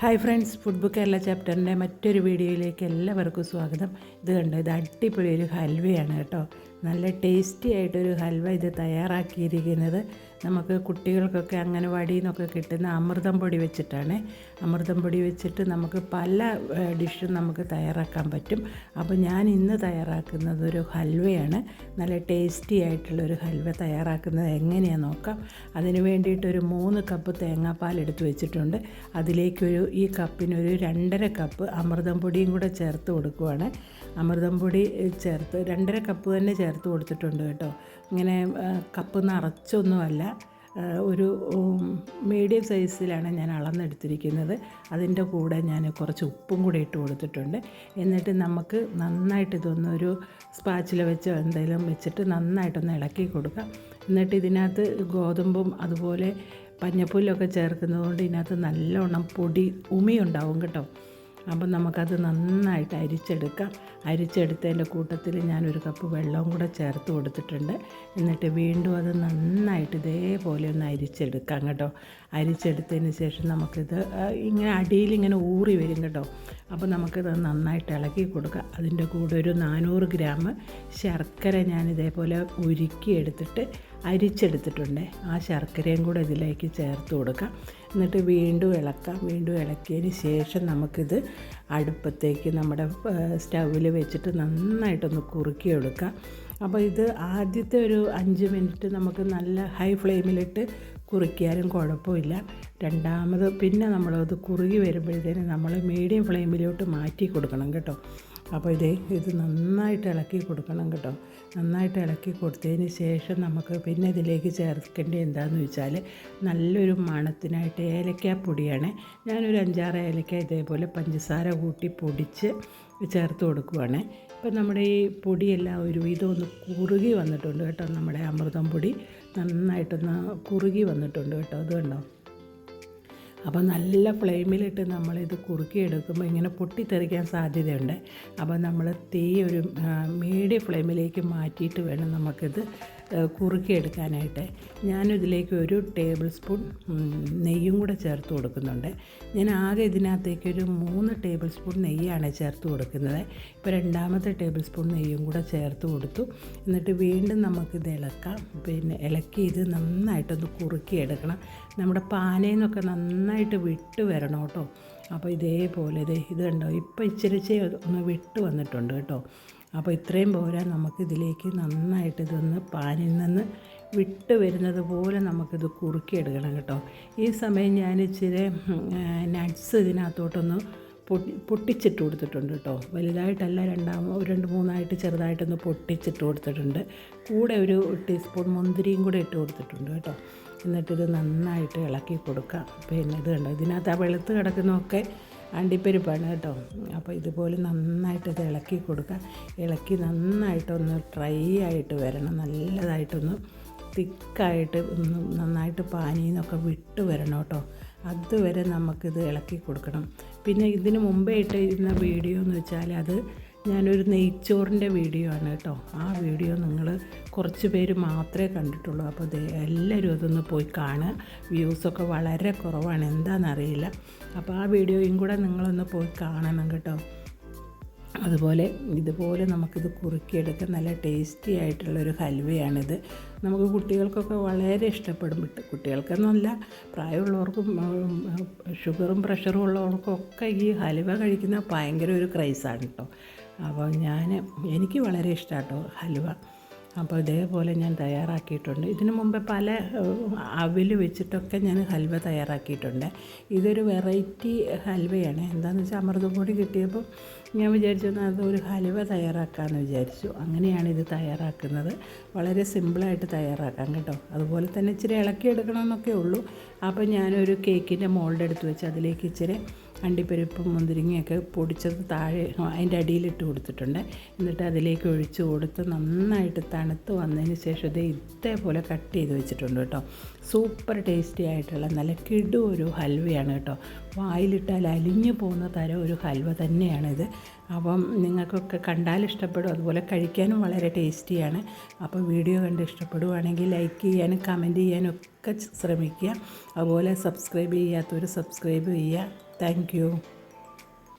Hi friends, food book Kerala ചാപ്റ്ററിൻ്റെ മറ്റൊരു വീഡിയോയിലേക്ക് എല്ലാവർക്കും സ്വാഗതം. ഇത് കണ്ടോ, ഇത് അടിപൊളി ഒരു ഹൽവയാണ് കേട്ടോ. നല്ല ടേസ്റ്റി ആയിട്ടൊരു ഹൽവ ഇത് തയ്യാറാക്കിയിരിക്കുന്നത് നമുക്ക് കുട്ടികൾക്കൊക്കെ അംഗനവാടിയിൽ നിന്നൊക്കെ കിട്ടുന്ന അമൃതം പൊടി വെച്ചിട്ടാണ്. അമൃതം പൊടി വെച്ചിട്ട് നമുക്ക് പല ഡിഷും നമുക്ക് തയ്യാറാക്കാൻ പറ്റും. അപ്പോൾ ഞാൻ ഇന്ന് തയ്യാറാക്കുന്നത് ഒരു ഹൽവയാണ്. നല്ല ടേസ്റ്റി ആയിട്ടുള്ളൊരു ഹൽവ തയ്യാറാക്കുന്നത് എങ്ങനെയാണെന്ന് നോക്കാം. അതിന് വേണ്ടിയിട്ടൊരു 3 കപ്പ് തേങ്ങാപ്പാൽ എടുത്ത് വെച്ചിട്ടുണ്ട്. അതിലേക്കൊരു ഈ കപ്പിനൊരു 2.5 കപ്പ് അമൃതം പൊടിയും കൂടെ ചേർത്ത് കൊടുക്കുവാണ്. അമൃതം പൊടി ചേർത്ത് 2.5 കപ്പ് തന്നെ ചേർത്ത് കൊടുത്തിട്ടുണ്ട് കേട്ടോ. ഇങ്ങനെ കപ്പ് നിറച്ചൊന്നുമല്ല, ഒരു മീഡിയം സൈസിലാണ് ഞാൻ അളന്നെടുത്തിരിക്കുന്നത്. അതിൻ്റെ കൂടെ ഞാൻ കുറച്ച് ഉപ്പും കൂടെ ഇട്ട് കൊടുത്തിട്ടുണ്ട്. എന്നിട്ട് നമുക്ക് നന്നായിട്ട് ഇതൊന്നൊരു സ്പാച്ചില വെച്ചോ എന്തെങ്കിലും വെച്ചിട്ട് നന്നായിട്ടൊന്ന് ഇളക്കി കൊടുക്കാം. എന്നിട്ട് ഇതിനകത്ത് ഗോതമ്പും അതുപോലെ പഞ്ഞപ്പുല്ലൊക്കെ ചേർക്കുന്നതുകൊണ്ട് ഇതിനകത്ത് നല്ലോണം പൊടി ഉമിയുണ്ടാവും കേട്ടോ. അപ്പം നമുക്കത് നന്നായിട്ട് അരിച്ചെടുക്കാം. അരിച്ചെടുത്തതിൻ്റെ കൂട്ടത്തിൽ ഞാനൊരു കപ്പ് വെള്ളവും കൂടെ ചേർത്ത് കൊടുത്തിട്ടുണ്ട്. എന്നിട്ട് വീണ്ടും അത് നന്നായിട്ട് ഇതേപോലെ ഒന്ന് അരിച്ചെടുക്കാം കേട്ടോ. അരിച്ചെടുത്തതിന് ശേഷം നമുക്കിത് ഇങ്ങനെ അടിയിലിങ്ങനെ ഊറി വരും കേട്ടോ. അപ്പോൾ നമുക്കിത് നന്നായിട്ട് ഇളക്കി കൊടുക്കാം. അതിൻ്റെ കൂടെ ഒരു 400 ഗ്രാം ശർക്കര ഞാൻ ഇതേപോലെ ഉരുക്കിയെടുത്തിട്ട് അരിച്ചെടുത്തിട്ടുണ്ട്. ആ ശർക്കരയും കൂടെ ഇതിലേക്ക് ചേർത്ത് കൊടുക്കാം. എന്നിട്ട് വീണ്ടും ഇളക്കാം. വീണ്ടും ഇളക്കിയതിന് ശേഷം നമുക്കിത് അടുപ്പത്തേക്ക് നമ്മുടെ സ്റ്റൗവിൽ വെച്ചിട്ട് നന്നായിട്ടൊന്ന് കുറുക്കിയെടുക്കാം. അപ്പോൾ ഇത് ആദ്യത്തെ ഒരു 5 മിനിറ്റ് നമുക്ക് നല്ല ഹൈ ഫ്ലെയിമിലിട്ട് കുറുക്കിയാലും കുഴപ്പമില്ല. രണ്ടാമത് പിന്നെ നമ്മളത് കുറുകി വരുമ്പോഴത്തേനും നമ്മൾ മീഡിയം ഫ്ലെയിമിലോട്ട് മാറ്റി കൊടുക്കണം കേട്ടോ. അപ്പോൾ ഇത് നന്നായിട്ട് ഇളക്കി കൊടുക്കണം കേട്ടോ. നന്നായിട്ട് ഇളക്കി കൊടുത്തതിന് ശേഷം നമുക്ക് പിന്നെ ഇതിലേക്ക് ചേർക്കേണ്ടത് എന്താണെന്ന് വെച്ചാൽ നല്ലൊരു മണത്തിനായിട്ട് ഏലക്കാപ്പൊടിയാണ്. ഞാനൊരു 5-6 ഏലക്ക ഇതേപോലെ പഞ്ചസാര കൂട്ടി പൊടിച്ച് ചേർത്ത് കൊടുക്കുവാണ്. ഇപ്പം നമ്മുടെ ഈ പൊടിയെല്ലാം ഒരുവിധം ഒന്ന് കുറുകി വന്നിട്ടുണ്ട് കേട്ടോ. നമ്മുടെ അമൃതം പൊടി നന്നായിട്ടൊന്ന് കുറുകി വന്നിട്ടുണ്ട് കേട്ടോ. അത് കണ്ടോ. അപ്പോൾ നല്ല ഫ്ലെയിമിലിട്ട് നമ്മളിത് കുറുക്കിയെടുക്കുമ്പോൾ ഇങ്ങനെ പൊട്ടിത്തെറിക്കാൻ സാധ്യതയുണ്ട്. അപ്പോൾ നമ്മൾ തീ ഒരു മീഡിയം ഫ്ലെയിമിലേക്ക് മാറ്റിയിട്ട് വേണം നമുക്കിത് കുറുക്കിയെടുക്കാനായിട്ട്. ഞാനിതിലേക്ക് 1 ടേബിൾ സ്പൂൺ നെയ്യും കൂടെ ചേർത്ത് കൊടുക്കുന്നുണ്ട്. ഞാൻ ആകെ ഇതിനകത്തേക്കൊരു 3 ടേബിൾ സ്പൂൺ നെയ്യാണ് ചേർത്ത് കൊടുക്കുന്നത്. ഇപ്പോൾ 2ാമത്തെ ടേബിൾ സ്പൂൺ നെയ്യും കൂടെ ചേർത്ത് കൊടുത്തു. എന്നിട്ട് വീണ്ടും നമുക്കിത് ഇളക്കാം. പിന്നെ ഇളക്കി ഇത് നന്നായിട്ടൊന്ന് കുറുക്കിയെടുക്കണം. നമ്മുടെ പാനയിൽ നിന്നൊക്കെ നന്നായിട്ട് വിട്ട് വരണം കേട്ടോ. അപ്പോൾ ഇതേപോലെ ഇത് കണ്ടോ, ഇപ്പോൾ ഇച്ചിരി ഒന്ന് വിട്ട് വന്നിട്ടുണ്ട് കേട്ടോ. അപ്പോൾ ഇത്രയും പോരാ, നമുക്കിതിലേക്ക് നന്നായിട്ട് ഇതൊന്ന് പാനിൽ നിന്ന് വിട്ട് വരുന്നത് പോലെ നമുക്കിത് കുറുക്കിയെടുക്കണം കേട്ടോ. ഈ സമയം ഞാൻ ഇച്ചിരി നട്ട്സ് ഇതിനകത്തോട്ടൊന്ന് പൊട്ടിച്ചിട്ട് കൊടുത്തിട്ടുണ്ട് കേട്ടോ. വലുതായിട്ടല്ല, 2-3 ചെറുതായിട്ടൊന്ന് പൊട്ടിച്ചിട്ട് കൊടുത്തിട്ടുണ്ട്. കൂടെ ഒരു ടീസ്പൂൺ മുന്തിരിയും കൂടെ ഇട്ട് കൊടുത്തിട്ടുണ്ട് കേട്ടോ. എന്നിട്ടിത് നന്നായിട്ട് ഇളക്കി കൊടുക്കാം. പിന്നെ ഇത് കണ്ടോ, ഇതിനകത്ത് ആ വെളുത്ത് കിടക്കുന്നതൊക്കെ അണ്ടിപ്പരിപ്പാണ് കേട്ടോ. അപ്പോൾ ഇതുപോലെ നന്നായിട്ട് ഇത് ഇളക്കി കൊടുക്കുക. ഇളക്കി നന്നായിട്ടൊന്ന് ഡ്രൈ ആയിട്ട് വരണം. നല്ലതായിട്ടൊന്ന് തിക്കായിട്ട് ഒന്ന് നന്നായിട്ട് പാനിയിൽ നിന്നൊക്കെ വിട്ട് വരണം കേട്ടോ. അതുവരെ നമുക്കിത് ഇളക്കി കൊടുക്കണം. പിന്നെ ഇതിന് മുമ്പേ ഇട്ടിരുന്ന വീഡിയോ എന്ന് വെച്ചാൽ അത് ഞാനൊരു നെയ്ച്ചോറിൻ്റെ വീഡിയോ ആണ് കേട്ടോ. ആ വീഡിയോ നിങ്ങൾ കുറച്ച് പേര് മാത്രമേ കണ്ടിട്ടുള്ളൂ. അപ്പോൾ എല്ലാവരും അതൊന്ന് പോയി കാണുക. വ്യൂസൊക്കെ വളരെ കുറവാണ്, എന്താണെന്നറിയില്ല. അപ്പോൾ ആ വീഡിയോയും കൂടെ നിങ്ങളൊന്ന് പോയി കാണണം കേട്ടോ. അതുപോലെ ഇതുപോലെ നമുക്കിത് കുറുക്കിയെടുക്കാൻ നല്ല ടേസ്റ്റി ആയിട്ടുള്ളൊരു ഹൽവയാണിത്. നമുക്ക് കുട്ടികൾക്കൊക്കെ വളരെ ഇഷ്ടപ്പെടും. കുട്ടികൾക്കെന്നല്ല, പ്രായമുള്ളവർക്കും ഷുഗറും പ്രഷറും ഉള്ളവർക്കൊക്കെ ഈ ഹൽവ കഴിക്കുന്ന ഭയങ്കര ഒരു ക്രൈസാണ് കേട്ടോ. അപ്പോൾ എനിക്ക് വളരെ ഇഷ്ടമാണ് കേട്ടോ ഹൽവ. അപ്പോൾ ഇതേപോലെ ഞാൻ തയ്യാറാക്കിയിട്ടുണ്ട്. ഇതിനു മുമ്പേ പല അവിൽ വെച്ചിട്ടൊക്കെ ഞാൻ ഹൽവ തയ്യാറാക്കിയിട്ടുണ്ട്. ഇതൊരു വെറൈറ്റി ഹൽവയാണ്. എന്താണെന്ന് വെച്ചാൽ അമൃതപ്പൊടി കിട്ടിയപ്പോൾ ഞാൻ വിചാരിച്ചു അതൊരു ഹൽവ തയ്യാറാക്കാമെന്ന് വിചാരിച്ചു. അങ്ങനെയാണ് ഇത് തയ്യാറാക്കുന്നത്. വളരെ സിമ്പിളായിട്ട് തയ്യാറാക്കാം കേട്ടോ. അതുപോലെ തന്നെ ഇച്ചിരി ഇളക്കിയെടുക്കണമെന്നൊക്കെ ഉള്ളൂ. അപ്പോൾ ഞാനൊരു കേക്കിൻ്റെ മോൾഡ് എടുത്ത് വെച്ച് അതിലേക്ക് ഇച്ചിരി അണ്ടിപ്പരിപ്പും മുന്തിരിങ്ങയൊക്കെ പൊടിച്ചത് താഴെ അതിൻ്റെ അടിയിലിട്ട് കൊടുത്തിട്ടുണ്ട്. എന്നിട്ട് അതിലേക്ക് ഒഴിച്ച് കൊടുത്ത് നന്നായിട്ട് തണുത്ത് വന്നതിന് ശേഷം ഇതേപോലെ കട്ട് ചെയ്ത് വെച്ചിട്ടുണ്ട് കേട്ടോ. സൂപ്പർ ടേസ്റ്റി ആയിട്ടുള്ള നല്ല കിടു ഒരു ഹൽവയാണ് കേട്ടോ. വായിലിട്ടാൽ അലിഞ്ഞു പോകുന്ന തരം ഒരു ഹൽവ തന്നെയാണിത്. അപ്പം നിങ്ങൾക്കൊക്കെ കണ്ടാൽ ഇഷ്ടപ്പെടും. അതുപോലെ കഴിക്കാനും വളരെ ടേസ്റ്റിയാണ്. അപ്പോൾ വീഡിയോ കണ്ട് ഇഷ്ടപ്പെടുവാണെങ്കിൽ ലൈക്ക് ചെയ്യാനും കമൻറ്റ് ചെയ്യാനും ഒക്കെ ശ്രമിക്കുക. അതുപോലെ സബ്സ്ക്രൈബ് ചെയ്യാത്തവർ സബ്സ്ക്രൈബ് ചെയ്യുക. Thank you.